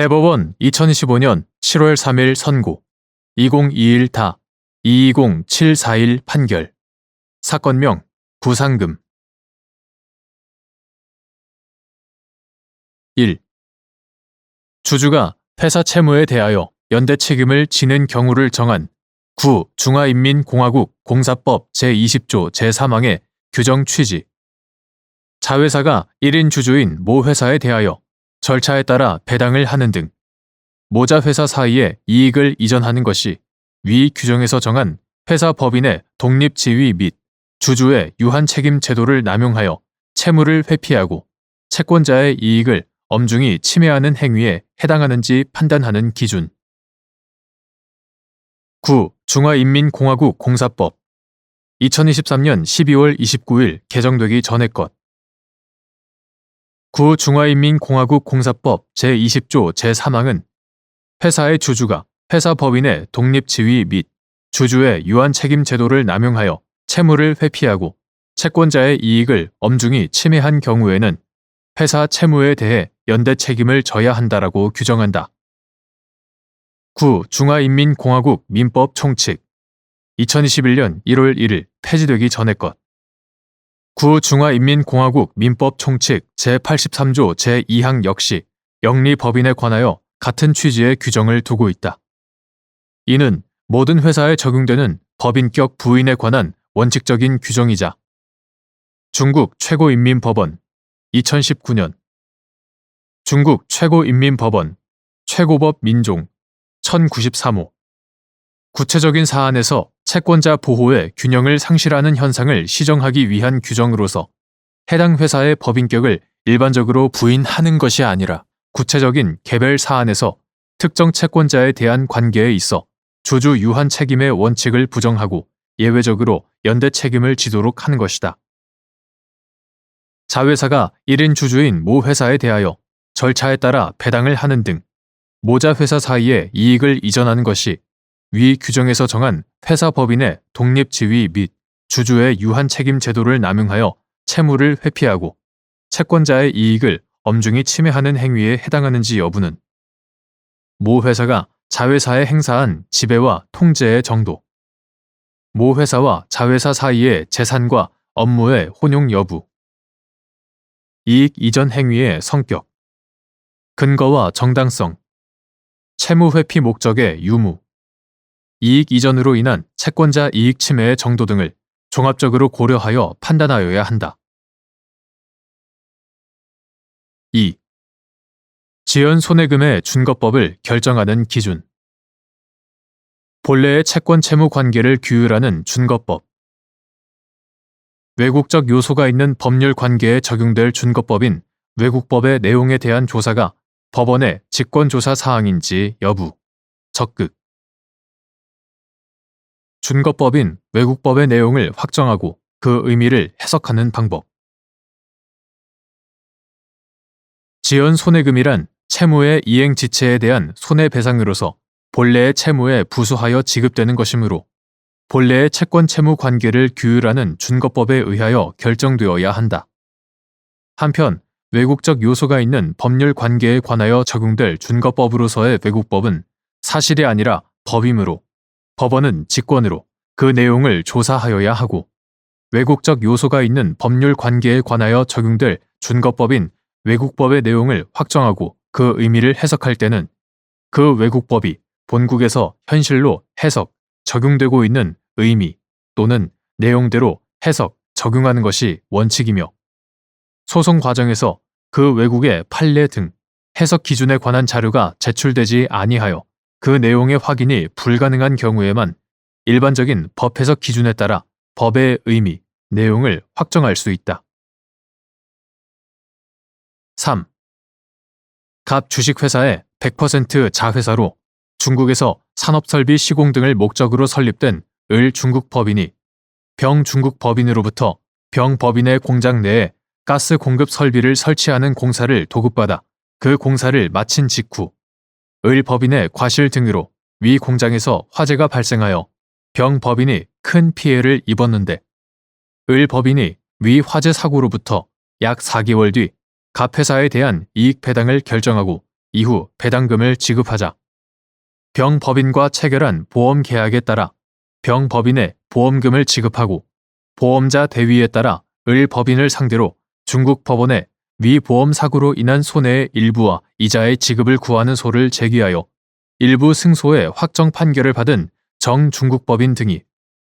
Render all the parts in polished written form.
대법원 2015년 7월 3일 선고 2021-220-741 판결 사건명 구상금 1. 주주가 회사 채무에 대하여 연대 책임을 지는 경우를 정한 중화인민공화국 공사법 제20조 제3항의 규정 취지. 자회사가 1인 주주인 모 회사에 대하여 절차에 따라 배당을 하는 등 모자 회사 사이에 이익을 이전하는 것이 위 규정에서 정한 회사 법인의 독립 지위 및 주주의 유한 책임 제도를 남용하여 채무를 회피하고 채권자의 이익을 엄중히 침해하는 행위에 해당하는지 판단하는 기준. 9. 중화인민공화국 공사법 2023년 12월 29일 개정되기 전의 것. 중화인민공화국 공사법 제20조 제3항은 회사의 주주가 회사 법인의 독립 지위 및 주주의 유한 책임 제도를 남용하여 채무를 회피하고 채권자의 이익을 엄중히 침해한 경우에는 회사 채무에 대해 연대 책임을 져야 한다라고 규정한다. 9. 중화인민공화국 민법 총칙 2021년 1월 1일 폐지되기 전의 것. 중화인민공화국 민법 총칙 제83조 제2항 역시 영리법인에 관하여 같은 취지의 규정을 두고 있다. 이는 모든 회사에 적용되는 법인격 부인에 관한 원칙적인 규정이자 중국 최고인민법원 2019년 중국 최고인민법원 최고법 민종 1093호 구체적인 사안에서 채권자 보호의 균형을 상실하는 현상을 시정하기 위한 규정으로서 해당 회사의 법인격을 일반적으로 부인하는 것이 아니라 구체적인 개별 사안에서 특정 채권자에 대한 관계에 있어 주주 유한 책임의 원칙을 부정하고 예외적으로 연대 책임을 지도록 하는 것이다. 자회사가 1인 주주인 모 회사에 대하여 절차에 따라 배당을 하는 등 모자 회사 사이에 이익을 이전하는 것이 위 규정에서 정한 회사 법인의 독립 지위 및 주주의 유한 책임 제도를 남용하여 채무를 회피하고 채권자의 이익을 엄중히 침해하는 행위에 해당하는지 여부는 모 회사가 자회사에 행사한 지배와 통제의 정도, 모 회사와 자회사 사이의 재산과 업무의 혼용 여부, 이익 이전 행위의 성격, 근거와 정당성, 채무 회피 목적의 유무, 이익 이전으로 인한 채권자 이익 침해의 정도 등을 종합적으로 고려하여 판단하여야 한다. 2. 지연 손해금의 준거법을 결정하는 기준. 본래의 채권 채무 관계를 규율하는 준거법. 외국적 요소가 있는 법률 관계에 적용될 준거법인 외국법의 내용에 대한 조사가 법원의 직권조사 사항인지 여부, 적극. 준거법인 외국법의 내용을 확정하고 그 의미를 해석하는 방법. 지연 손해금이란 채무의 이행 지체에 대한 손해배상으로서 본래의 채무에 부수하여 지급되는 것이므로 본래의 채권 채무 관계를 규율하는 준거법에 의하여 결정되어야 한다. 한편 외국적 요소가 있는 법률 관계에 관하여 적용될 준거법으로서의 외국법은 사실이 아니라 법이므로 법원은 직권으로 그 내용을 조사하여야 하고 외국적 요소가 있는 법률 관계에 관하여 적용될 준거법인 외국법의 내용을 확정하고 그 의미를 해석할 때는 그 외국법이 본국에서 현실로 해석, 적용되고 있는 의미 또는 내용대로 해석, 적용하는 것이 원칙이며 소송 과정에서 그 외국의 판례 등 해석 기준에 관한 자료가 제출되지 아니하여 그 내용의 확인이 불가능한 경우에만 일반적인 법 해석 기준에 따라 법의 의미, 내용을 확정할 수 있다. 3. 갑 주식회사의 100% 자회사로 중국에서 산업설비 시공 등을 목적으로 설립된 을 중국 법인이 병 중국 법인으로부터 병 법인의 공장 내에 가스 공급 설비를 설치하는 공사를 도급받아 그 공사를 마친 직후 을 법인의 과실 등으로 위 공장에서 화재가 발생하여 병 법인이 큰 피해를 입었는데 을 법인이 위 화재 사고로부터 약 4개월 뒤 갑 회사에 대한 이익 배당을 결정하고 이후 배당금을 지급하자. 병법인과 체결한 보험 계약에 따라 병법인에 보험금을 지급하고 보험자 대위에 따라 을법인을 상대로 중국 법원에 위 보험 사고로 인한 손해의 일부와 이자의 지급을 구하는 소를 제기하여 일부 승소의 확정 판결을 받은 정중국법인 등이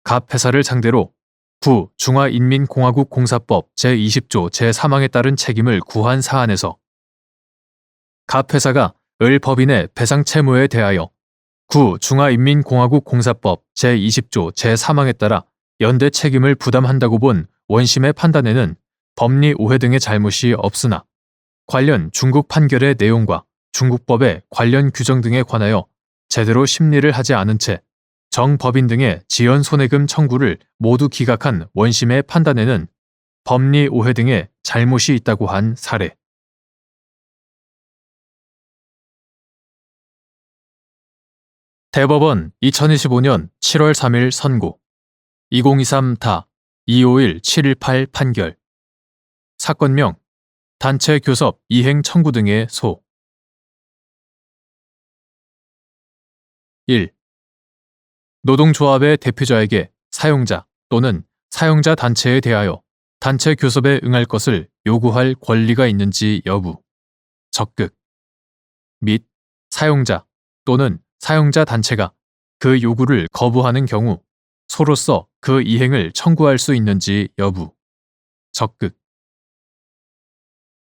갑 회사를 상대로 구 중화인민공화국 공사법 제20조 제3항에 따른 책임을 구한 사안에서 갑 회사가 을 법인의 배상 채무에 대하여 구 중화인민공화국 공사법 제20조 제3항에 따라 연대 책임을 부담한다고 본 원심의 판단에는 법리 오해 등의 잘못이 없으나 관련 중국 판결의 내용과 중국법의 관련 규정 등에 관하여 제대로 심리를 하지 않은 채 정법인 등의 지연 손해금 청구를 모두 기각한 원심의 판단에는 법리 오해 등의 잘못이 있다고 한 사례. 대법원 2025년 7월 3일 선고 2023다 251-718 판결 사건명 단체 교섭 이행 청구 등의 소 1. 노동조합의 대표자에게 사용자 또는 사용자 단체에 대하여 단체 교섭에 응할 것을 요구할 권리가 있는지 여부 적극 및 사용자 또는 사용자 단체가 그 요구를 거부하는 경우 소로서 그 이행을 청구할 수 있는지 여부 적극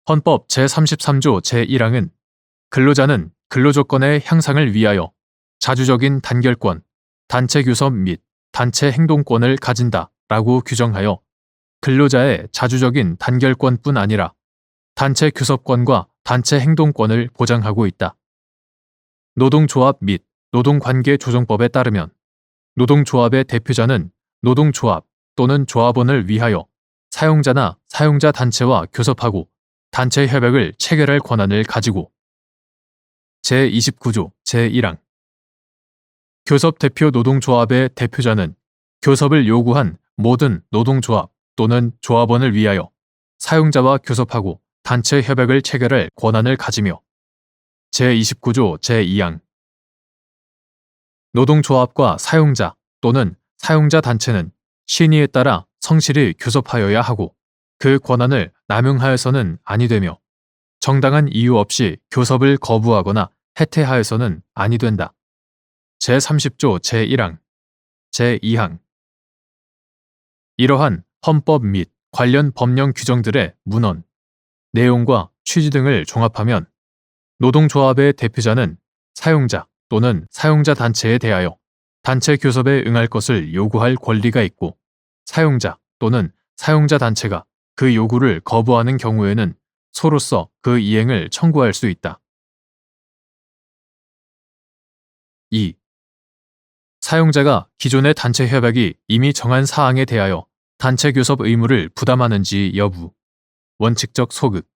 헌법 제33조 제1항은 근로자는 근로조건의 향상을 위하여 자주적인 단결권, 단체 교섭 및 단체 행동권을 가진다 라고 규정하여 근로자의 자주적인 단결권뿐 아니라 단체 교섭권과 단체 행동권을 보장하고 있다. 노동조합 및 노동관계조정법에 따르면 노동조합의 대표자는 노동조합 또는 조합원을 위하여 사용자나 사용자 단체와 교섭하고 단체 협약을 체결할 권한을 가지고 제29조 제1항 교섭 대표 노동조합의 대표자는 교섭을 요구한 모든 노동조합 또는 조합원을 위하여 사용자와 교섭하고 단체 협약을 체결할 권한을 가지며 제29조 제2항 노동조합과 사용자 또는 사용자 단체는 신의에 따라 성실히 교섭하여야 하고 그 권한을 남용하여서는 아니 되며 정당한 이유 없이 교섭을 거부하거나 해태하여서는 아니 된다. 제30조 제1항, 제2항 이러한 헌법 및 관련 법령 규정들의 문헌, 내용과 취지 등을 종합하면 노동조합의 대표자는 사용자 또는 사용자 단체에 대하여 단체 교섭에 응할 것을 요구할 권리가 있고 사용자 또는 사용자 단체가 그 요구를 거부하는 경우에는 소로서 그 이행을 청구할 수 있다. 2. 사용자가 기존의 단체 협약이 이미 정한 사항에 대하여 단체 교섭 의무를 부담하는지 여부, 원칙적 소극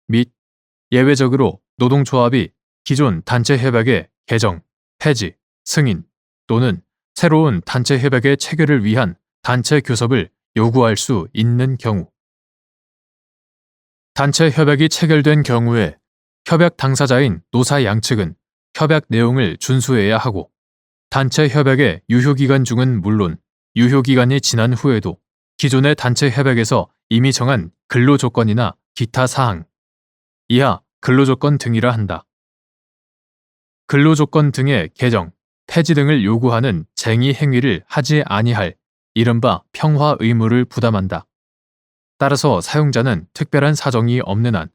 및 예외적으로 노동조합이 기존 단체 협약의 개정, 폐지, 승인 또는 새로운 단체 협약의 체결을 위한 단체 교섭을 요구할 수 있는 경우 단체 협약이 체결된 경우에 협약 당사자인 노사 양측은 협약 내용을 준수해야 하고 단체 협약의 유효기간 중은 물론 유효기간이 지난 후에도 기존의 단체 협약에서 이미 정한 근로조건이나 기타 사항, 이하 근로조건 등이라 한다. 근로조건 등의 개정, 폐지 등을 요구하는 쟁의 행위를 하지 아니할 이른바 평화 의무를 부담한다. 따라서 사용자는 특별한 사정이 없는 한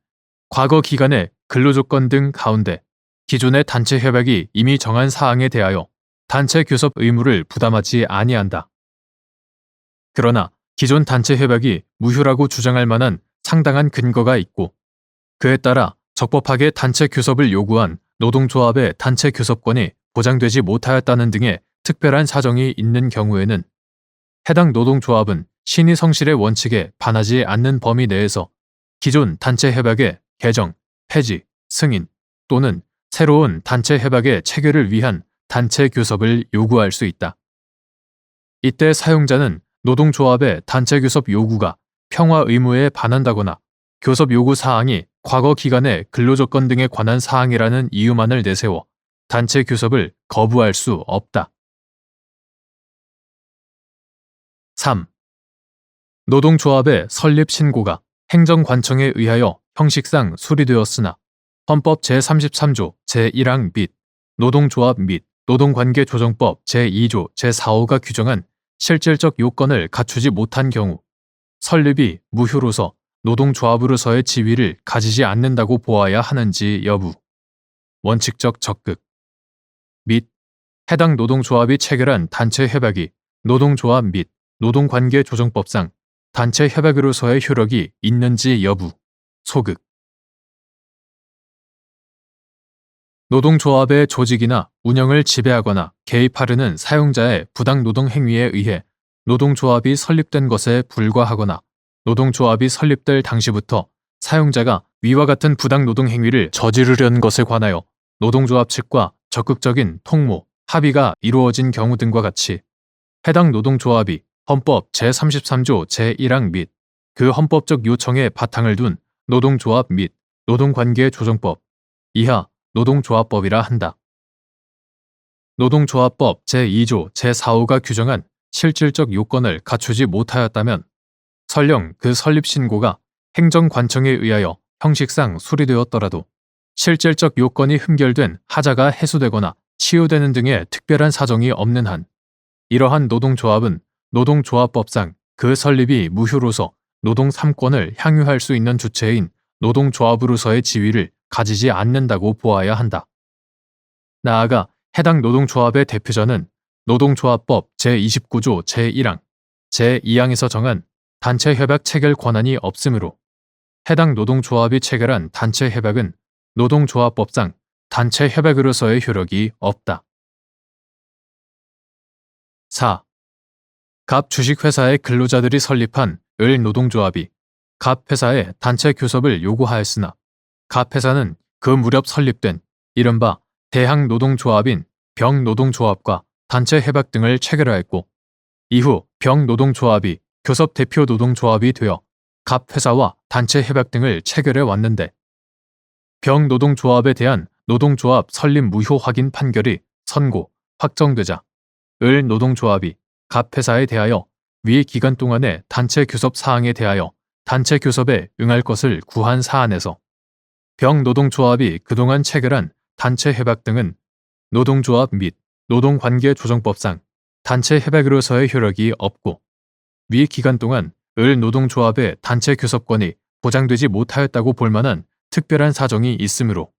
과거 기간의 근로조건 등 가운데 기존의 단체 협약이 이미 정한 사항에 대하여 단체 교섭 의무를 부담하지 아니한다. 그러나 기존 단체 협약이 무효라고 주장할 만한 상당한 근거가 있고 그에 따라 적법하게 단체 교섭을 요구한 노동조합의 단체 교섭권이 보장되지 못하였다는 등의 특별한 사정이 있는 경우에는 해당 노동조합은 신의 성실의 원칙에 반하지 않는 범위 내에서 기존 단체 협약의 개정, 폐지, 승인 또는 새로운 단체 협약의 체결을 위한 단체 교섭을 요구할 수 있다. 이때 사용자는 노동조합의 단체 교섭 요구가 평화 의무에 반한다거나 교섭 요구 사항이 과거 기간의 근로조건 등에 관한 사항이라는 이유만을 내세워 단체 교섭을 거부할 수 없다. 3. 노동조합의 설립 신고가 행정관청에 의하여 형식상 수리되었으나 헌법 제33조 제1항 및 노동조합 및 노동관계조정법 제2조 제4호가 규정한 실질적 요건을 갖추지 못한 경우 설립이 무효로서 노동조합으로서의 지위를 가지지 않는다고 보아야 하는지 여부, 원칙적 적극 및 해당 노동조합이 체결한 단체 협약이 노동조합 및 노동관계조정법상 단체 협약으로서의 효력이 있는지 여부, 소극. 노동조합의 조직이나 운영을 지배하거나 개입하려는 사용자의 부당노동 행위에 의해 노동조합이 설립된 것에 불과하거나 노동조합이 설립될 당시부터 사용자가 위와 같은 부당노동 행위를 저지르려는 것에 관하여 노동조합 측과 적극적인 통모, 합의가 이루어진 경우 등과 같이 해당 노동조합이 헌법 제33조 제1항 및 그 헌법적 요청에 바탕을 둔 노동조합 및 노동관계조정법 이하 노동조합법이라 한다. 노동조합법 제2조 제4호가 규정한 실질적 요건을 갖추지 못하였다면 설령 그 설립 신고가 행정관청에 의하여 형식상 수리되었더라도 실질적 요건이 흠결된 하자가 해소되거나 치유되는 등의 특별한 사정이 없는 한 이러한 노동조합은 노동조합법상 그 설립이 무효로서 노동 3권을 향유할 수 있는 주체인 노동조합으로서의 지위를 가지지 않는다고 보아야 한다. 나아가 해당 노동조합의 대표자는 노동조합법 제29조 제1항, 제2항에서 정한 단체 협약 체결 권한이 없으므로 해당 노동조합이 체결한 단체 협약은 노동조합법상 단체 협약으로서의 효력이 없다. 4. 갑 주식회사의 근로자들이 설립한 을 노동조합이 갑 회사에 단체 교섭을 요구하였으나 갑 회사는 그 무렵 설립된 이른바 대항노동조합인 병노동조합과 단체 협약 등을 체결하였고 이후 병노동조합이 교섭 대표 노동조합이 되어 갑 회사와 단체 협약 등을 체결해 왔는데 병노동조합에 대한 노동조합 설립 무효 확인 판결이 선고, 확정되자 을 노동조합이 갑 회사에 대하여 위 기간 동안의 단체 교섭 사항에 대하여 단체 교섭에 응할 것을 구한 사안에서 병노동조합이 그동안 체결한 단체 협약 등은 노동조합 및 노동관계조정법상 단체 협약으로서의 효력이 없고 위 기간 동안 을 노동조합의 단체 교섭권이 보장되지 못하였다고 볼 만한 특별한 사정이 있으므로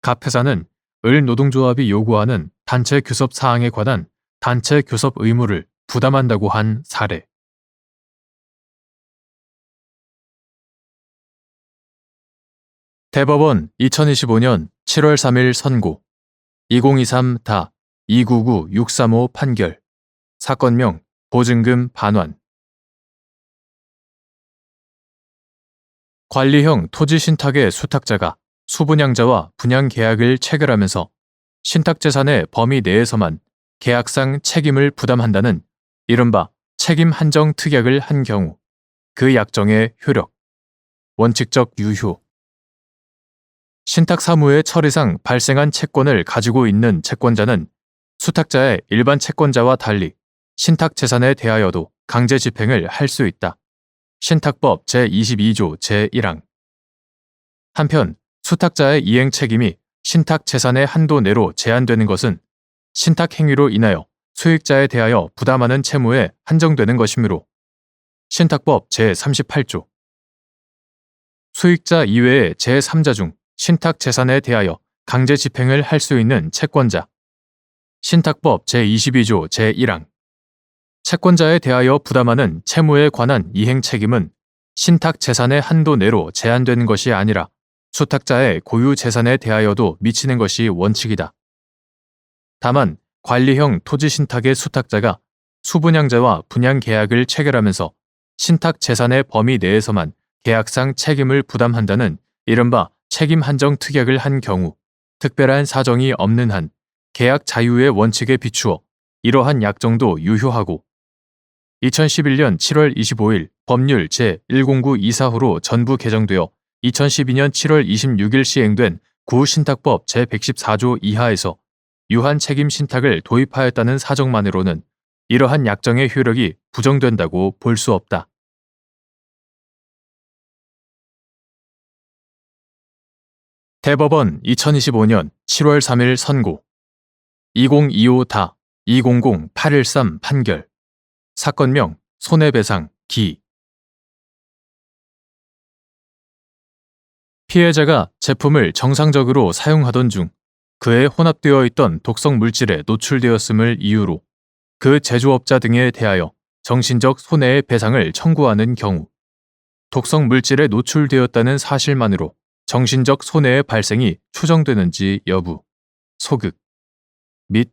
갑 회사는 을 노동조합이 요구하는 단체 교섭 사항에 관한 단체 교섭 의무를 부담한다고 한 사례. 대법원 2025년 7월 3일 선고 2023-299635 판결 사건명 보증금 반환 관리형 토지 신탁의 수탁자가 수분양자와 분양 계약을 체결하면서 신탁재산의 범위 내에서만 계약상 책임을 부담한다는 이른바 책임 한정 특약을 한 경우 그 약정의 효력, 원칙적 유효 신탁 사무의 처리상 발생한 채권을 가지고 있는 채권자는 수탁자의 일반 채권자와 달리 신탁 재산에 대하여도 강제 집행을 할 수 있다. 신탁법 제22조 제1항 한편 수탁자의 이행 책임이 신탁 재산의 한도 내로 제한되는 것은 신탁 행위로 인하여 수익자에 대하여 부담하는 채무에 한정되는 것이므로 신탁법 제38조 수익자 이외의 제3자 중 신탁 재산에 대하여 강제 집행을 할 수 있는 채권자 신탁법 제22조 제1항 채권자에 대하여 부담하는 채무에 관한 이행 책임은 신탁 재산의 한도 내로 제한되는 것이 아니라 수탁자의 고유 재산에 대하여도 미치는 것이 원칙이다. 다만 관리형 토지 신탁의 수탁자가 수분양자와 분양 계약을 체결하면서 신탁 재산의 범위 내에서만 계약상 책임을 부담한다는 이른바 책임 한정 특약을 한 경우 특별한 사정이 없는 한 계약 자유의 원칙에 비추어 이러한 약정도 유효하고 2011년 7월 25일 법률 제10924호로 전부 개정되어 2012년 7월 26일 시행된 구신탁법 제114조 이하에서 유한 책임 신탁을 도입하였다는 사정만으로는 이러한 약정의 효력이 부정된다고 볼 수 없다. 대법원 2025년 7월 3일 선고 2025다 200813 판결 사건명 손해배상 기 피해자가 제품을 정상적으로 사용하던 중 그에 혼합되어 있던 독성 물질에 노출되었음을 이유로 그 제조업자 등에 대하여 정신적 손해의 배상을 청구하는 경우 독성 물질에 노출되었다는 사실만으로 정신적 손해의 발생이 추정되는지 여부, 소극 및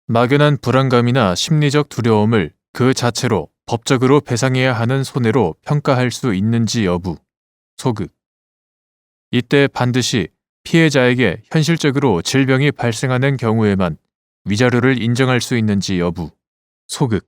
막연한 불안감이나 심리적 두려움을 그 자체로 법적으로 배상해야 하는 손해로 평가할 수 있는지 여부, 소극. 이때 반드시 피해자에게 현실적으로 질병이 발생하는 경우에만 위자료를 인정할 수 있는지 여부, 소극.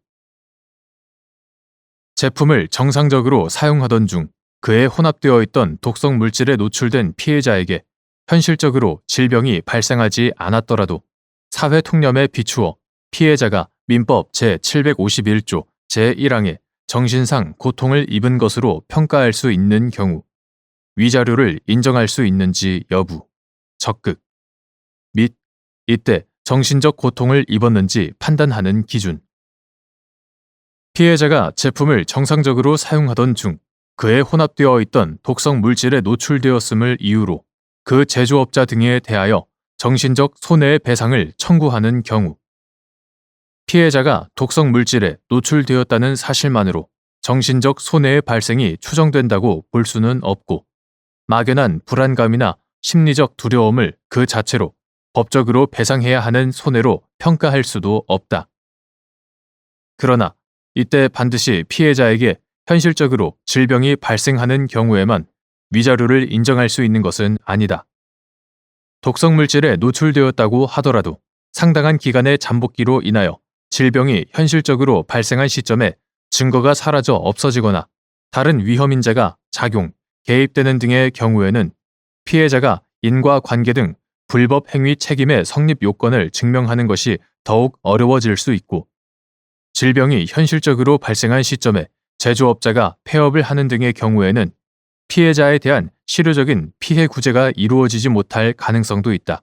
제품을 정상적으로 사용하던 중 그에 혼합되어 있던 독성 물질에 노출된 피해자에게 현실적으로 질병이 발생하지 않았더라도 사회 통념에 비추어 피해자가 민법 제751조 제1항에 정신상 고통을 입은 것으로 평가할 수 있는 경우 위자료를 인정할 수 있는지 여부, 적극 및 이때 정신적 고통을 입었는지 판단하는 기준. 피해자가 제품을 정상적으로 사용하던 중 그에 혼합되어 있던 독성 물질에 노출되었음을 이유로 그 제조업자 등에 대하여 정신적 손해의 배상을 청구하는 경우 피해자가 독성 물질에 노출되었다는 사실만으로 정신적 손해의 발생이 추정된다고 볼 수는 없고 막연한 불안감이나 심리적 두려움을 그 자체로 법적으로 배상해야 하는 손해로 평가할 수도 없다. 그러나 이때 반드시 피해자에게 현실적으로 질병이 발생하는 경우에만 위자료를 인정할 수 있는 것은 아니다. 독성 물질에 노출되었다고 하더라도 상당한 기간의 잠복기로 인하여 질병이 현실적으로 발생한 시점에 증거가 사라져 없어지거나 다른 위험 인자가 작용, 개입되는 등의 경우에는 피해자가 인과관계 등 불법 행위 책임의 성립 요건을 증명하는 것이 더욱 어려워질 수 있고 질병이 현실적으로 발생한 시점에 제조업자가 폐업을 하는 등의 경우에는 피해자에 대한 실효적인 피해 구제가 이루어지지 못할 가능성도 있다.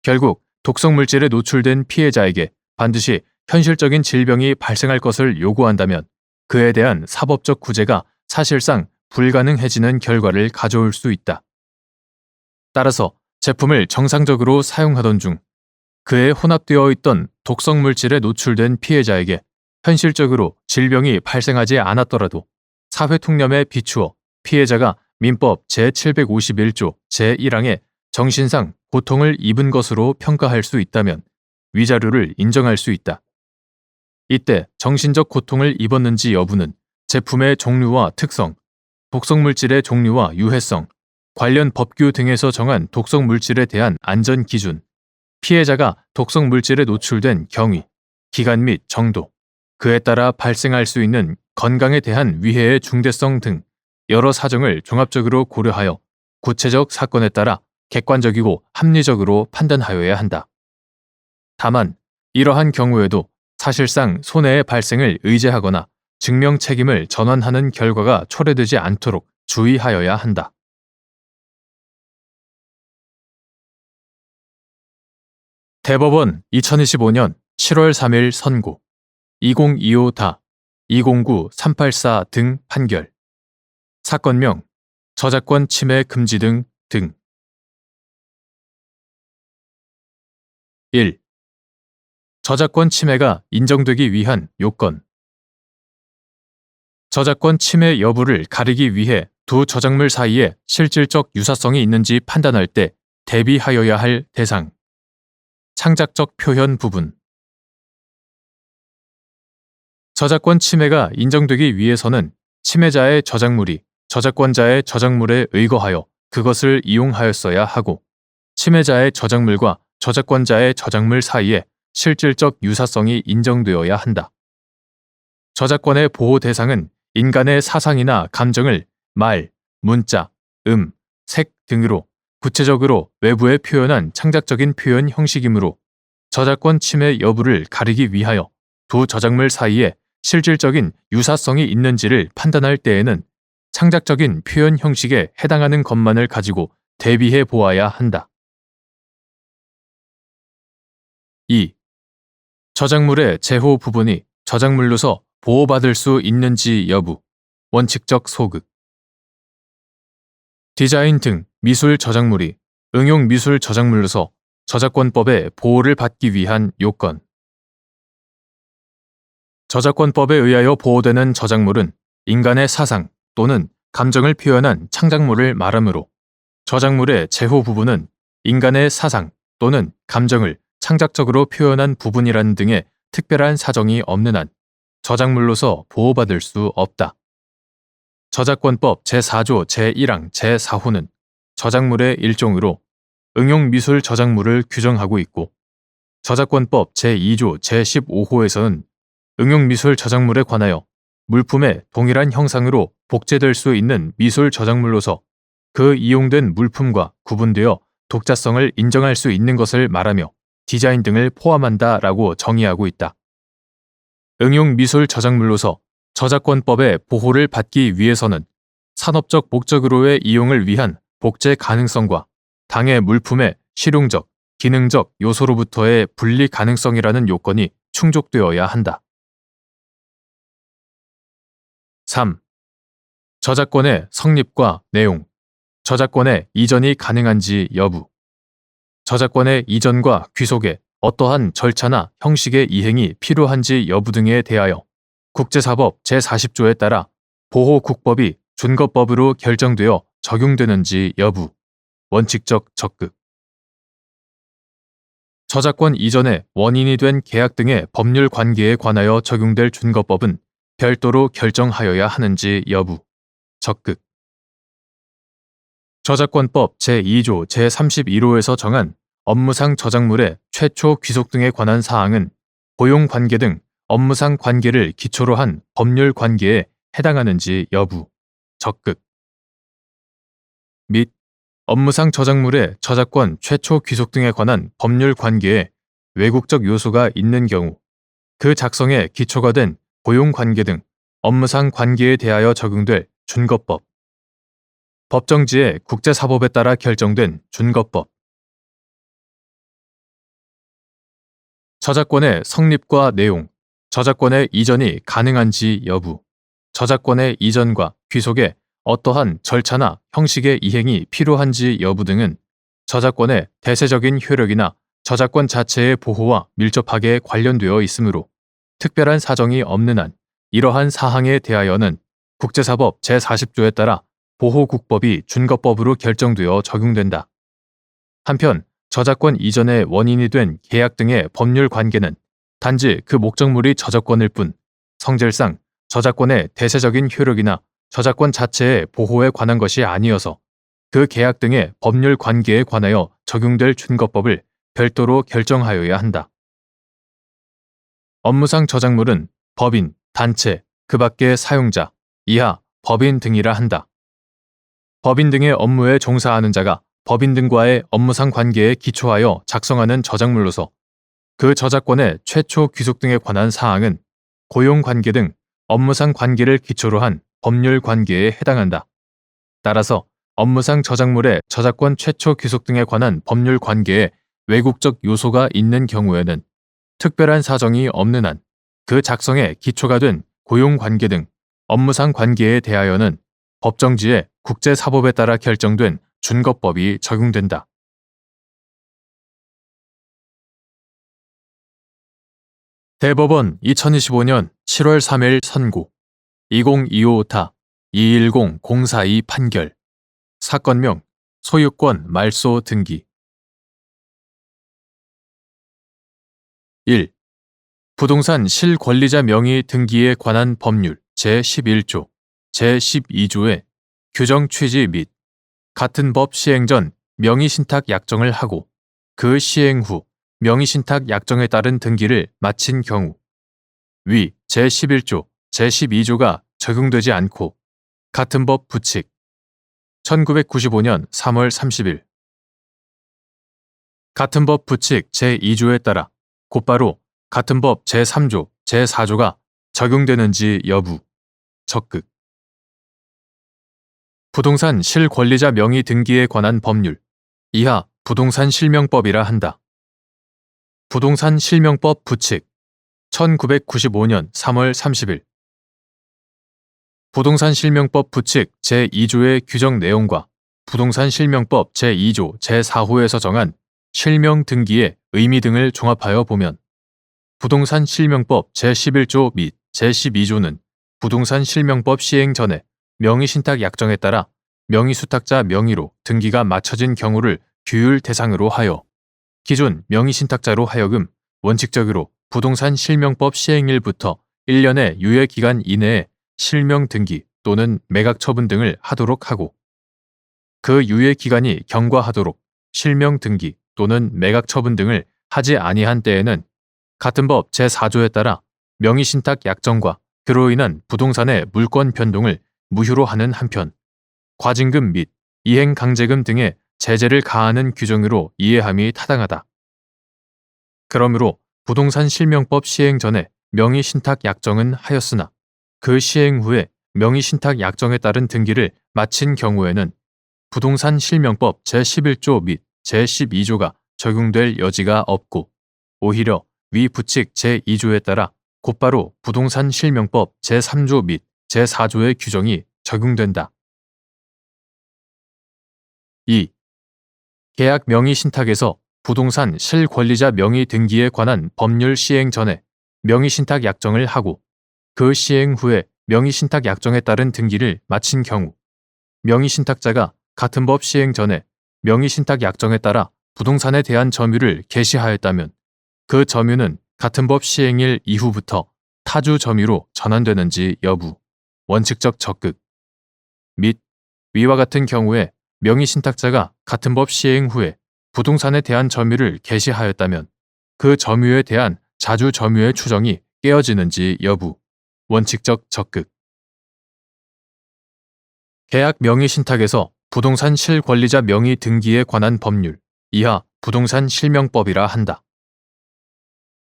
결국 독성 물질에 노출된 피해자에게 반드시 현실적인 질병이 발생할 것을 요구한다면 그에 대한 사법적 구제가 사실상 불가능해지는 결과를 가져올 수 있다. 따라서 제품을 정상적으로 사용하던 중 그에 혼합되어 있던 독성 물질에 노출된 피해자에게 현실적으로 질병이 발생하지 않았더라도 사회 통념에 비추어 피해자가 민법 제751조 제1항에 정신상 고통을 입은 것으로 평가할 수 있다면 위자료를 인정할 수 있다. 이때 정신적 고통을 입었는지 여부는 제품의 종류와 특성, 독성물질의 종류와 유해성, 관련 법규 등에서 정한 독성물질에 대한 안전 기준, 피해자가 독성물질에 노출된 경위, 기간 및 정도, 그에 따라 발생할 수 있는 건강에 대한 위해의 중대성 등 여러 사정을 종합적으로 고려하여 구체적 사건에 따라 객관적이고 합리적으로 판단하여야 한다. 다만 이러한 경우에도 사실상 손해의 발생을 의제하거나 증명 책임을 전환하는 결과가 초래되지 않도록 주의하여야 한다. 대법원 2025년 7월 3일 선고 2025다 209384 등 판결 사건명 저작권 침해 금지 등 1. 저작권 침해가 인정되기 위한 요건 저작권 침해 여부를 가리기 위해 두 저작물 사이에 실질적 유사성이 있는지 판단할 때 대비하여야 할 대상 창작적 표현 부분 저작권 침해가 인정되기 위해서는 침해자의 저작물이 저작권자의 저작물에 의거하여 그것을 이용하였어야 하고 침해자의 저작물과 저작권자의 저작물 사이에 실질적 유사성이 인정되어야 한다. 저작권의 보호 대상은 인간의 사상이나 감정을 말, 문자, 색 등으로 구체적으로 외부에 표현한 창작적인 표현 형식이므로 저작권 침해 여부를 가리기 위하여 두 저작물 사이에 실질적인 유사성이 있는지를 판단할 때에는 창작적인 표현 형식에 해당하는 것만을 가지고 대비해 보아야 한다. 2. 저작물의 제호 부분이 저작물로서 보호받을 수 있는지 여부, 원칙적 소극. 디자인 등 미술 저작물이 응용 미술 저작물로서 저작권법의 보호를 받기 위한 요건. 저작권법에 의하여 보호되는 저작물은 인간의 사상 또는 감정을 표현한 창작물을 말하므로 저작물의 제호 부분은 인간의 사상 또는 감정을 창작적으로 표현한 부분이라는 등의 특별한 사정이 없는 한 저작물로서 보호받을 수 없다. 저작권법 제4조 제1항 제4호는 저작물의 일종으로 응용 미술 저작물을 규정하고 있고 저작권법 제2조 제15호에서는 응용 미술 저작물에 관하여 물품의 동일한 형상으로 복제될 수 있는 미술 저작물로서 그 이용된 물품과 구분되어 독자성을 인정할 수 있는 것을 말하며 디자인 등을 포함한다라고 정의하고 있다. 응용 미술 저작물로서 저작권법의 보호를 받기 위해서는 산업적 목적으로의 이용을 위한 복제 가능성과 당해 물품의 실용적, 기능적 요소로부터의 분리 가능성이라는 요건이 충족되어야 한다. 3. 저작권의 성립과 내용, 저작권의 이전이 가능한지 여부. 저작권의 이전과 귀속에 어떠한 절차나 형식의 이행이 필요한지 여부 등에 대하여 국제사법 제40조에 따라 보호국법이 준거법으로 결정되어 적용되는지 여부, 원칙적 적극. 저작권 이전의 원인이 된 계약 등의 법률 관계에 관하여 적용될 준거법은 별도로 결정하여야 하는지 여부, 적극. 저작권법 제2조 제31호에서 정한 업무상 저작물의 최초 귀속 등에 관한 사항은 고용관계 등 업무상 관계를 기초로 한 법률 관계에 해당하는지 여부, 적극. 및 업무상 저작물의 저작권 최초 귀속 등에 관한 법률 관계에 외국적 요소가 있는 경우 그 작성에 기초가 된 고용관계 등 업무상 관계에 대하여 적용될 준거법, 법정지의 국제사법에 따라 결정된 준거법. 저작권의 성립과 내용, 저작권의 이전이 가능한지 여부, 저작권의 이전과 귀속에 어떠한 절차나 형식의 이행이 필요한지 여부 등은 저작권의 대세적인 효력이나 저작권 자체의 보호와 밀접하게 관련되어 있으므로 특별한 사정이 없는 한 이러한 사항에 대하여는 국제사법 제40조에 따라 보호국법이 준거법으로 결정되어 적용된다. 한편 저작권 이전의 원인이 된 계약 등의 법률 관계는 단지 그 목적물이 저작권일 뿐 성질상 저작권의 대세적인 효력이나 저작권 자체의 보호에 관한 것이 아니어서 그 계약 등의 법률 관계에 관하여 적용될 준거법을 별도로 결정하여야 한다. 업무상 저작물은 법인, 단체, 그 밖의 사용자, 이하 법인 등이라 한다. 법인 등의 업무에 종사하는 자가 법인 등과의 업무상 관계에 기초하여 작성하는 저작물로서 그 저작권의 최초 귀속 등에 관한 사항은 고용관계 등 업무상 관계를 기초로 한 법률 관계에 해당한다. 따라서 업무상 저작물의 저작권 최초 귀속 등에 관한 법률 관계에 외국적 요소가 있는 경우에는 특별한 사정이 없는 한 그 작성에 기초가 된 고용관계 등 업무상 관계에 대하여는 법정지의 국제사법에 따라 결정된 준거법이 적용된다. 대법원 2025년 7월 3일 선고 2025타 210-042 판결 사건명 소유권 말소 등기 1. 부동산 실권리자 명의 등기에 관한 법률 제11조, 제12조의 규정 취지 및 같은 법 시행 전 명의신탁 약정을 하고 그 시행 후 명의신탁 약정에 따른 등기를 마친 경우 위 제11조, 제12조가 적용되지 않고 같은 법 부칙 1995년 3월 30일 같은 법 부칙 제2조에 따라 곧바로 같은 법 제3조, 제4조가 적용되는지 여부, 적극. 부동산 실권리자 명의 등기에 관한 법률, 이하 부동산 실명법이라 한다. 부동산 실명법 부칙 1995년 3월 30일 부동산 실명법 부칙 제2조의 규정 내용과 부동산 실명법 제2조 제4호에서 정한 실명 등기의 의미 등을 종합하여 보면 부동산 실명법 제11조 및 제12조는 부동산 실명법 시행 전에 명의신탁 약정에 따라 명의수탁자 명의로 등기가 맞춰진 경우를 규율 대상으로 하여 기존 명의신탁자로 하여금 원칙적으로 부동산 실명법 시행일부터 1년의 유예기간 이내에 실명 등기 또는 매각 처분 등을 하도록 하고 그 유예기간이 경과하도록 실명 등기 또는 매각 처분 등을 하지 아니한 때에는 같은 법 제4조에 따라 명의신탁 약정과 그로 인한 부동산의 물권 변동을 무효로 하는 한편 과징금 및 이행강제금 등의 제재를 가하는 규정으로 이해함이 타당하다. 그러므로 부동산 실명법 시행 전에 명의신탁 약정은 하였으나 그 시행 후에 명의신탁 약정에 따른 등기를 마친 경우에는 부동산 실명법 제11조 및 제12조가 적용될 여지가 없고 오히려 위 부칙 제2조에 따라 곧바로 부동산 실명법 제3조 및 제4조의 규정이 적용된다. 2. 계약 명의신탁에서 부동산 실권리자 명의 등기에 관한 법률 시행 전에 명의신탁 약정을 하고 그 시행 후에 명의신탁 약정에 따른 등기를 마친 경우 명의신탁자가 같은 법 시행 전에 명의신탁 약정에 따라 부동산에 대한 점유를 개시하였다면 그 점유는 같은 법 시행일 이후부터 타주 점유로 전환되는지 여부, 원칙적 적극 및 위와 같은 경우에 명의신탁자가 같은 법 시행 후에 부동산에 대한 점유를 개시하였다면 그 점유에 대한 자주 점유의 추정이 깨어지는지 여부, 원칙적 적극. 계약 명의신탁에서 부동산 실권리자 명의 등기에 관한 법률, 이하 부동산 실명법이라 한다.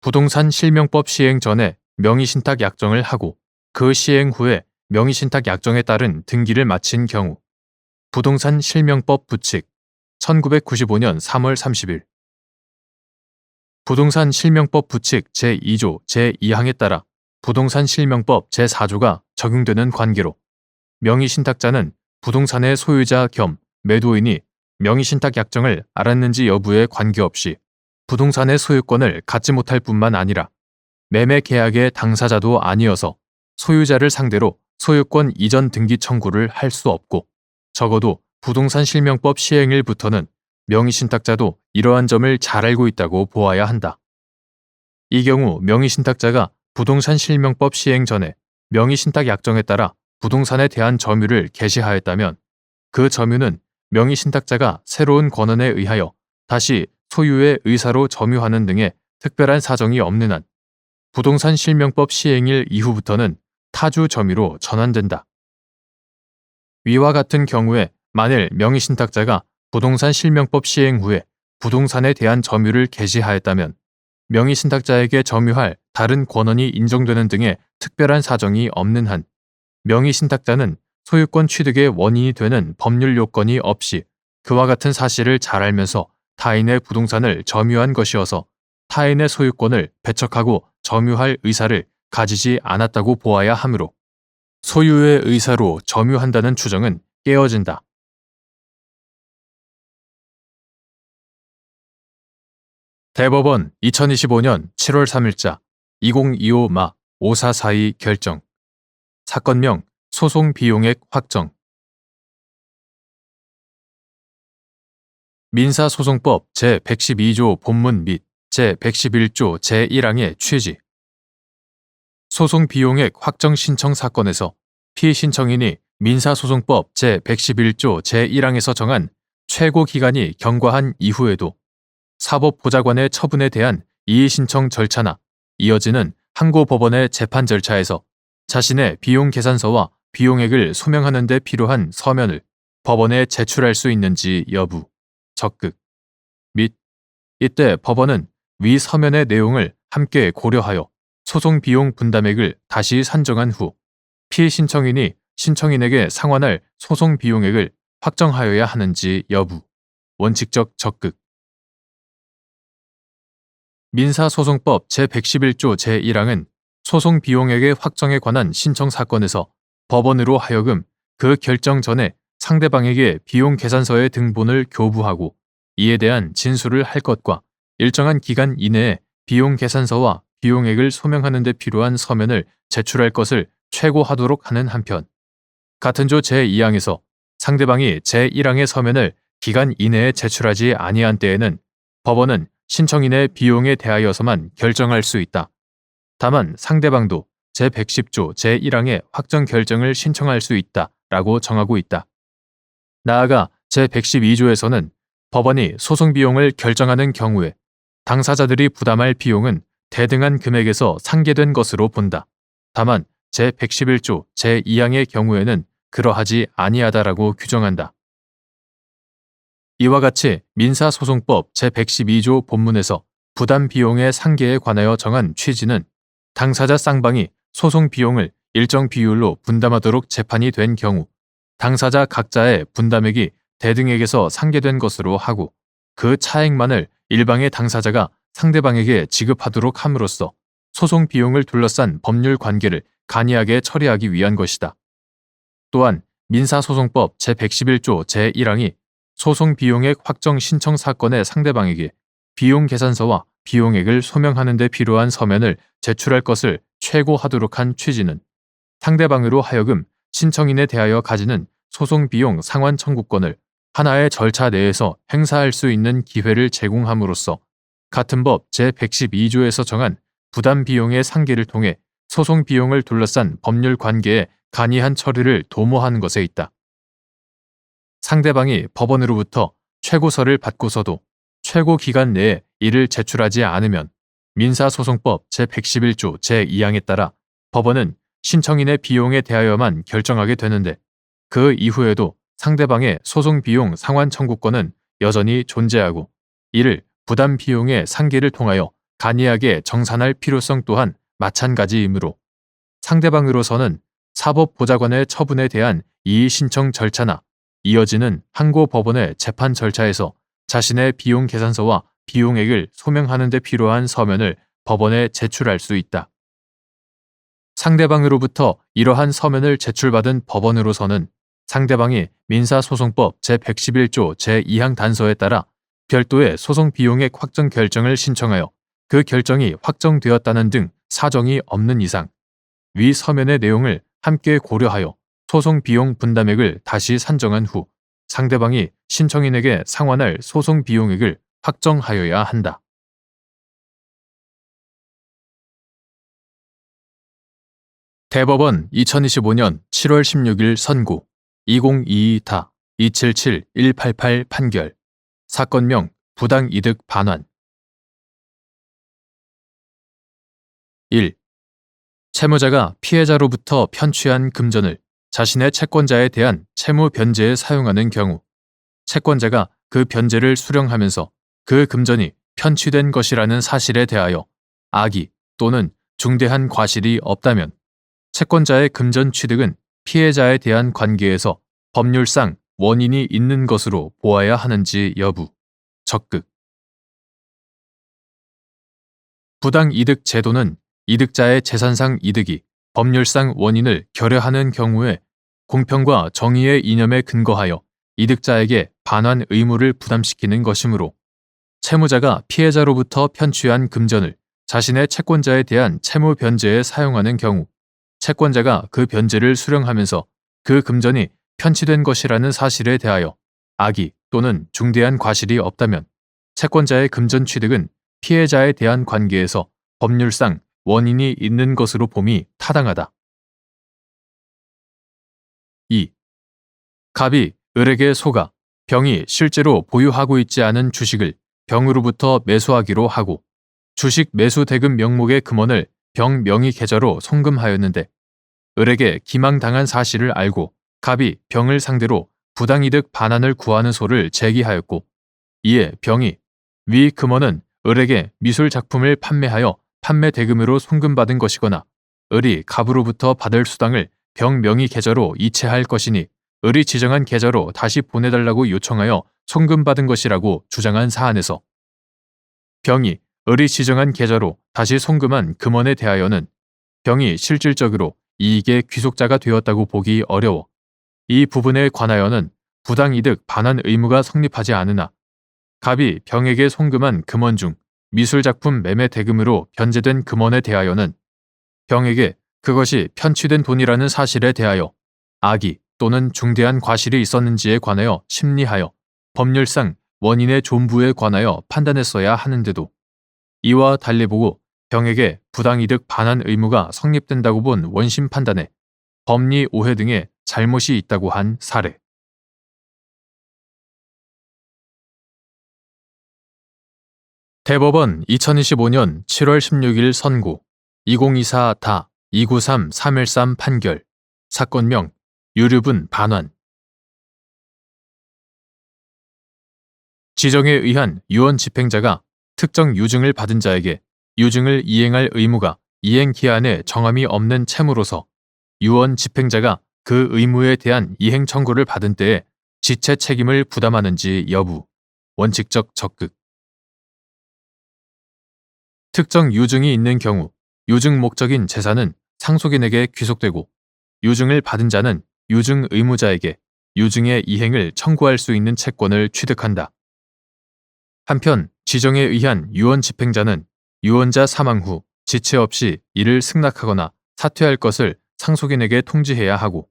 부동산 실명법 시행 전에 명의신탁 약정을 하고 그 시행 후에 명의신탁 약정에 따른 등기를 마친 경우 부동산 실명법 부칙 1995년 3월 30일 부동산 실명법 부칙 제2조 제2항에 따라 부동산 실명법 제4조가 적용되는 관계로 명의신탁자는 부동산의 소유자 겸 매도인이 명의신탁 약정을 알았는지 여부에 관계없이 부동산의 소유권을 갖지 못할 뿐만 아니라 매매 계약의 당사자도 아니어서 소유자를 상대로 소유권 이전 등기 청구를 할 수 없고 적어도 부동산 실명법 시행일부터는 명의신탁자도 이러한 점을 잘 알고 있다고 보아야 한다. 이 경우 명의신탁자가 부동산 실명법 시행 전에 명의신탁 약정에 따라 부동산에 대한 점유를 개시하였다면 그 점유는 명의신탁자가 새로운 권한에 의하여 다시 소유의 의사로 점유하는 등의 특별한 사정이 없는 한 부동산 실명법 시행일 이후부터는 타주 점유로 전환된다. 위와 같은 경우에 만일 명의신탁자가 부동산 실명법 시행 후에 부동산에 대한 점유를 개시하였다면 명의신탁자에게 점유할 다른 권한이 인정되는 등의 특별한 사정이 없는 한 명의신탁자는 소유권 취득의 원인이 되는 법률 요건이 없이 그와 같은 사실을 잘 알면서 타인의 부동산을 점유한 것이어서 타인의 소유권을 배척하고 점유할 의사를 가지지 않았다고 보아야 하므로 소유의 의사로 점유한다는 추정은 깨어진다. 대법원 2025년 7월 3일자 2025-5442 결정 사건명 소송 비용액 확정 민사소송법 제112조 본문 및 제111조 제1항의 취지 소송 비용액 확정 신청 사건에서 피신청인이 민사소송법 제111조 제1항에서 정한 최고 기간이 경과한 이후에도 사법보좌관의 처분에 대한 이의신청 절차나 이어지는 항고법원의 재판 절차에서 자신의 비용 계산서와 비용액을 소명하는 데 필요한 서면을 법원에 제출할 수 있는지 여부, 적극 및 이때 법원은 위 서면의 내용을 함께 고려하여 소송 비용 분담액을 다시 산정한 후 피신청인이 신청인에게 상환할 소송 비용액을 확정하여야 하는지 여부, 원칙적 적극. 민사소송법 제111조 제1항은 소송 비용액의 확정에 관한 신청 사건에서 법원으로 하여금 그 결정 전에 상대방에게 비용 계산서의 등본을 교부하고 이에 대한 진술을 할 것과 일정한 기간 이내에 비용 계산서와 비용액을 소명하는 데 필요한 서면을 제출할 것을 최고하도록 하는 한편, 같은 조 제2항에서 상대방이 제1항의 서면을 기간 이내에 제출하지 아니한 때에는 법원은 신청인의 비용에 대하여서만 결정할 수 있다. 다만 상대방도 제110조 제1항의 확정 결정을 신청할 수 있다라고 정하고 있다. 나아가 제112조에서는 법원이 소송 비용을 결정하는 경우에 당사자들이 부담할 비용은 대등한 금액에서 상계된 것으로 본다. 다만 제111조 제2항의 경우에는 그러하지 아니하다라고 규정한다. 이와 같이 민사소송법 제112조 본문에서 부담 비용의 상계에 관하여 정한 취지는 당사자 쌍방이 소송 비용을 일정 비율로 분담하도록 재판이 된 경우 당사자 각자의 분담액이 대등액에서 상계된 것으로 하고 그 차액만을 일방의 당사자가 상대방에게 지급하도록 함으로써 소송 비용을 둘러싼 법률 관계를 간이하게 처리하기 위한 것이다. 또한 민사소송법 제111조 제1항이 소송 비용액 확정 신청 사건의 상대방에게 비용 계산서와 비용액을 소명하는 데 필요한 서면을 제출할 것을 최고하도록 한 취지는 상대방으로 하여금 신청인에 대하여 가지는 소송 비용 상환 청구권을 하나의 절차 내에서 행사할 수 있는 기회를 제공함으로써 같은 법 제112조에서 정한 부담 비용의 상계를 통해 소송 비용을 둘러싼 법률 관계의 간이한 처리를 도모하는 것에 있다. 상대방이 법원으로부터 최고서를 받고서도 최고 기간 내에 이를 제출하지 않으면 민사소송법 제111조 제2항에 따라 법원은 신청인의 비용에 대하여만 결정하게 되는데 그 이후에도 상대방의 소송 비용 상환 청구권은 여전히 존재하고 이를 부담 비용의 상계를 통하여 간이하게 정산할 필요성 또한 마찬가지이므로 상대방으로서는 사법보좌관의 처분에 대한 이의 신청 절차나 이어지는 항고 법원의 재판 절차에서 자신의 비용 계산서와 비용액을 소명하는 데 필요한 서면을 법원에 제출할 수 있다. 상대방으로부터 이러한 서면을 제출받은 법원으로서는 상대방이 민사소송법 제111조 제2항 단서에 따라 별도의 소송 비용액 확정 결정을 신청하여 그 결정이 확정되었다는 등 사정이 없는 이상 위 서면의 내용을 함께 고려하여 소송 비용 분담액을 다시 산정한 후 상대방이 신청인에게 상환할 소송 비용액을 확정하여야 한다. 대법원 2025년 7월 16일 선고 2022-277-188 판결 사건명 부당이득 반환 1. 채무자가 피해자로부터 편취한 금전을 자신의 채권자에 대한 채무 변제에 사용하는 경우 채권자가 그 변제를 수령하면서 그 금전이 편취된 것이라는 사실에 대하여 악의 또는 중대한 과실이 없다면 채권자의 금전 취득은 피해자에 대한 관계에서 법률상 원인이 있는 것으로 보아야 하는지 여부, 적극. 부당이득 제도는 이득자의 재산상 이득이 법률상 원인을 결여하는 경우에 공평과 정의의 이념에 근거하여 이득자에게 반환 의무를 부담시키는 것이므로 채무자가 피해자로부터 편취한 금전을 자신의 채권자에 대한 채무 변제에 사용하는 경우 채권자가 그 변제를 수령하면서 그 금전이 편취된 것이라는 사실에 대하여 악의 또는 중대한 과실이 없다면 채권자의 금전 취득은 피해자에 대한 관계에서 법률상 원인이 있는 것으로 봄이 타당하다. 2. 갑이 을에게 속아 병이 실제로 보유하고 있지 않은 주식을 병으로부터 매수하기로 하고 주식 매수 대금 명목의 금원을 병 명의 계좌로 송금하였는데 을에게 기망당한 사실을 알고 갑이 병을 상대로 부당이득 반환을 구하는 소를 제기하였고, 이에 병이 위 금원은 을에게 미술 작품을 판매하여 판매 대금으로 송금받은 것이거나 을이 갑으로부터 받을 수당을 병 명의 계좌로 이체할 것이니 을이 지정한 계좌로 다시 보내달라고 요청하여 송금받은 것이라고 주장한 사안에서 병이 을이 지정한 계좌로 다시 송금한 금원에 대하여는 병이 실질적으로 이익의 귀속자가 되었다고 보기 어려워 이 부분에 관하여는 부당이득 반환 의무가 성립하지 않으나 갑이 병에게 송금한 금원 중 미술작품 매매 대금으로 변제된 금원에 대하여는 병에게 그것이 편취된 돈이라는 사실에 대하여 악의 또는 중대한 과실이 있었는지에 관하여 심리하여 법률상 원인의 존부에 관하여 판단했어야 하는데도 이와 달리 보고 병에게 부당이득 반환 의무가 성립된다고 본 원심 판단에 법리 오해 등의 잘못이 있다고 한 사례. 대법원 2025년 7월 16일 선고 2024다 293-313 판결 사건명 유류분 반환 지정에 의한 유언 집행자가 특정 유증을 받은 자에게 유증을 이행할 의무가 이행 기한에 정함이 없는 채무로서 유언 집행자가 그 의무에 대한 이행 청구를 받은 때에 지체 책임을 부담하는지 여부 원칙적 적극 특정 유증이 있는 경우 유증 목적인 재산은 상속인에게 귀속되고 유증을 받은 자는 유증 의무자에게 유증의 이행을 청구할 수 있는 채권을 취득한다. 한편 지정에 의한 유언 집행자는 유언자 사망 후 지체 없이 이를 승낙하거나 사퇴할 것을 상속인에게 통지해야 하고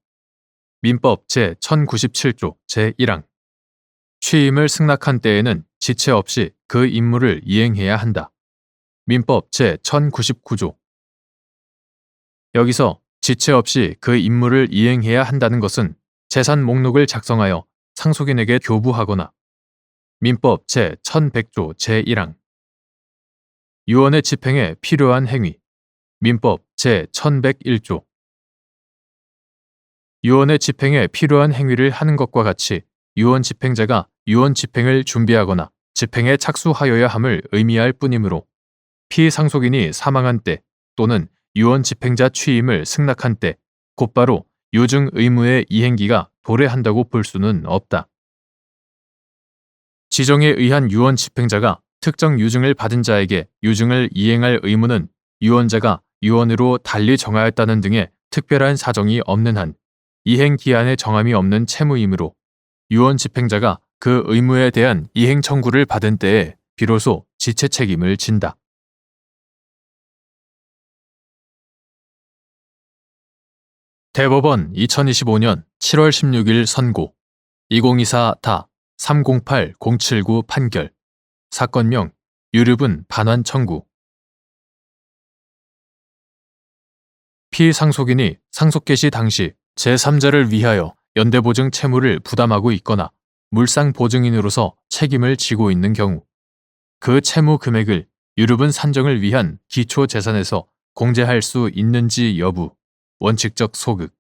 민법 제1097조 제1항 취임을 승낙한 때에는 지체 없이 그 임무를 이행해야 한다. 민법 제1099조 여기서 지체 없이 그 임무를 이행해야 한다는 것은 재산 목록을 작성하여 상속인에게 교부하거나 민법 제1100조 제1항 유언의 집행에 필요한 행위 민법 제1101조 유언의 집행에 필요한 행위를 하는 것과 같이 유언 집행자가 유언 집행을 준비하거나 집행에 착수하여야 함을 의미할 뿐이므로 피상속인이 사망한 때 또는 유언 집행자 취임을 승낙한 때 곧바로 유증 의무의 이행기가 도래한다고 볼 수는 없다. 지정에 의한 유언 집행자가 특정 유증을 받은 자에게 유증을 이행할 의무는 유언자가 유언으로 달리 정하였다는 등의 특별한 사정이 없는 한 이행 기한에 정함이 없는 채무이므로 유언 집행자가 그 의무에 대한 이행 청구를 받은 때에 비로소 지체 책임을 진다. 대법원 2025년 7월 16일 선고 2024다 308-079 판결 사건명 유류분 반환 청구 피상속인이 상속 개시 당시 제3자를 위하여 연대보증 채무를 부담하고 있거나 물상보증인으로서 책임을 지고 있는 경우 그 채무 금액을 유류분 산정을 위한 기초재산에서 공제할 수 있는지 여부 원칙적 소극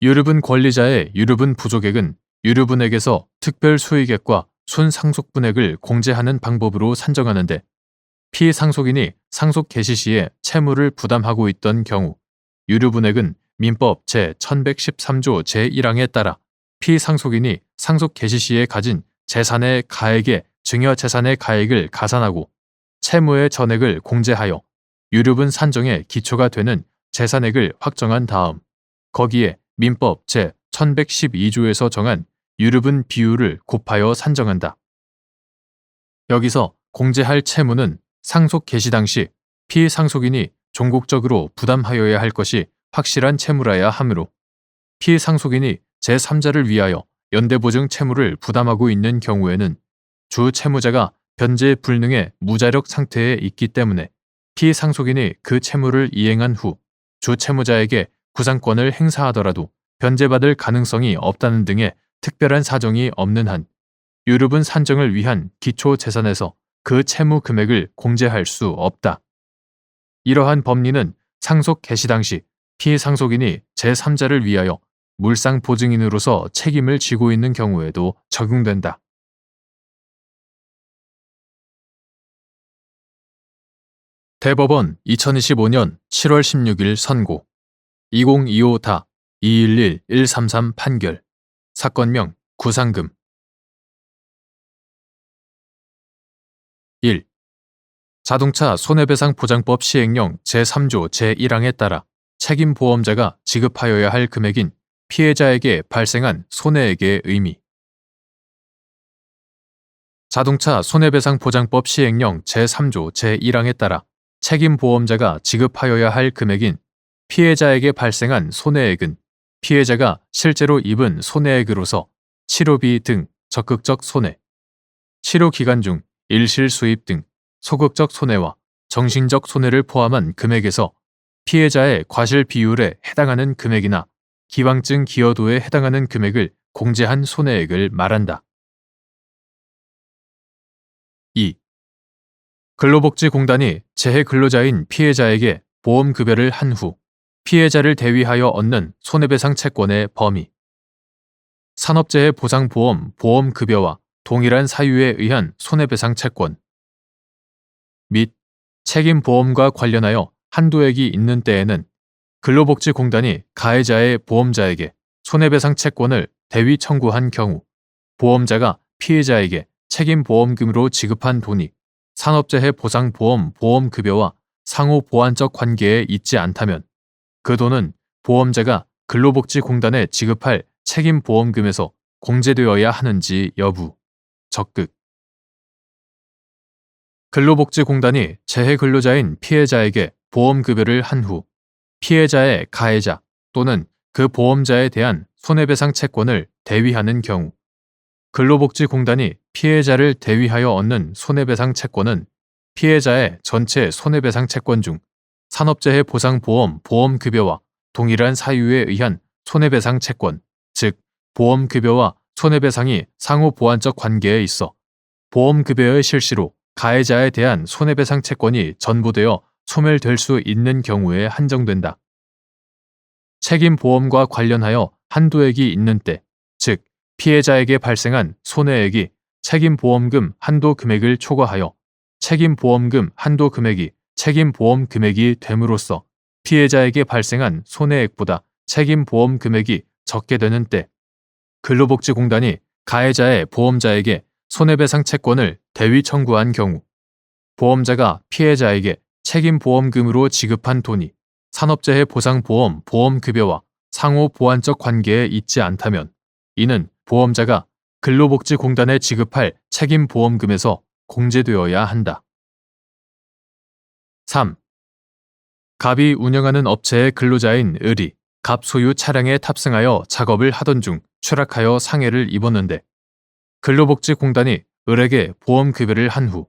유류분 권리자의 유류분 부족액은 유류분액에서 특별 수익액과 순상속분액을 공제하는 방법으로 산정하는데 피상속인이 상속 개시 시에 채무를 부담하고 있던 경우 유류분액은 민법 제1113조 제1항에 따라 피상속인이 상속 개시 시에 가진 재산의 가액에 증여재산의 가액을 가산하고 채무의 전액을 공제하여 유류분 산정의 기초가 되는 재산액을 확정한 다음 거기에 민법 제1112조에서 정한 유류분 비율을 곱하여 산정한다. 여기서 공제할 채무는 상속 개시 당시 피상속인이 종국적으로 부담하여야 할 것이 확실한 채무라야 하므로 피상속인이 제3자를 위하여 연대보증 채무를 부담하고 있는 경우에는 주 채무자가 변제 불능의 무자력 상태에 있기 때문에 피상속인이 그 채무를 이행한 후 주 채무자에게 구상권을 행사하더라도 변제받을 가능성이 없다는 등의 특별한 사정이 없는 한 유류분 산정을 위한 기초재산에서 그 채무 금액을 공제할 수 없다. 이러한 법리는 상속 개시 당시 피상속인이 제3자를 위하여 물상 보증인으로서 책임을 지고 있는 경우에도 적용된다. 대법원 2025년 7월 16일 선고 2025-211-133 판결 사건명 구상금 1. 자동차 손해배상 보장법 시행령 제3조 제1항에 따라 책임보험자가 지급하여야 할 금액인 피해자에게 발생한 손해액의 의미. 자동차 손해배상 보장법 시행령 제3조 제1항에 따라 책임보험자가 지급하여야 할 금액인 피해자에게 발생한 손해액은 피해자가 실제로 입은 손해액으로서 치료비 등 적극적 손해, 치료 기간 중 일실 수입 등 소극적 손해와 정신적 손해를 포함한 금액에서 피해자의 과실 비율에 해당하는 금액이나 기왕증 기여도에 해당하는 금액을 공제한 손해액을 말한다. 2. 근로복지공단이 재해 근로자인 피해자에게 보험급여를 한 후 피해자를 대위하여 얻는 손해배상 채권의 범위. 산업재해 보상보험 보험급여와 동일한 사유에 의한 손해배상 채권 및 책임보험과 관련하여 한도액이 있는 때에는 근로복지공단이 가해자의 보험자에게 손해배상 채권을 대위 청구한 경우 보험자가 피해자에게 책임보험금으로 지급한 돈이 산업재해 보상보험 보험급여와 상호 보완적 관계에 있지 않다면 그 돈은 보험자가 근로복지공단에 지급할 책임보험금에서 공제되어야 하는지 여부. 적극. 근로복지공단이 재해 근로자인 피해자에게 보험급여를 한 후 피해자의 가해자 또는 그 보험자에 대한 손해배상 채권을 대위하는 경우 근로복지공단이 피해자를 대위하여 얻는 손해배상 채권은 피해자의 전체 손해배상 채권 중 산업재해 보상보험 보험급여와 동일한 사유에 의한 손해배상 채권, 즉 보험급여와 손해배상이 상호 보완적 관계에 있어 보험급여의 실시로 가해자에 대한 손해배상 채권이 전부되어 소멸될 수 있는 경우에 한정된다. 책임보험과 관련하여 한도액이 있는 때, 즉 피해자에게 발생한 손해액이 책임보험금 한도 금액을 초과하여 책임보험금 한도 금액이 책임보험 금액이 됨으로써 피해자에게 발생한 손해액보다 책임보험 금액이 적게 되는 때 근로복지공단이 가해자의 보험자에게 손해배상 채권을 대위 청구한 경우 보험자가 피해자에게 책임보험금으로 지급한 돈이 산업재해 보상보험 보험급여와 상호 보완적 관계에 있지 않다면 이는 보험자가 근로복지공단에 지급할 책임보험금에서 공제되어야 한다. 3. 갑이 운영하는 업체의 근로자인 을이 갑 소유 차량에 탑승하여 작업을 하던 중 추락하여 상해를 입었는데 근로복지공단이 을에게 보험급여를 한 후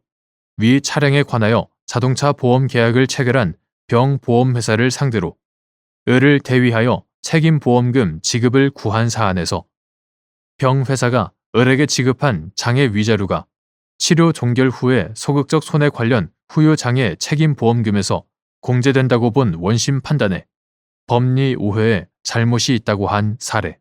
위 차량에 관하여 자동차 보험 계약을 체결한 병보험회사를 상대로 을을 대위하여 책임보험금 지급을 구한 사안에서 병회사가 을에게 지급한 장애 위자료가 치료 종결 후에 소극적 손해 관련 후유 장애 책임보험금에서 공제된다고 본 원심 판단에 법리 오해에 잘못이 있다고 한 사례.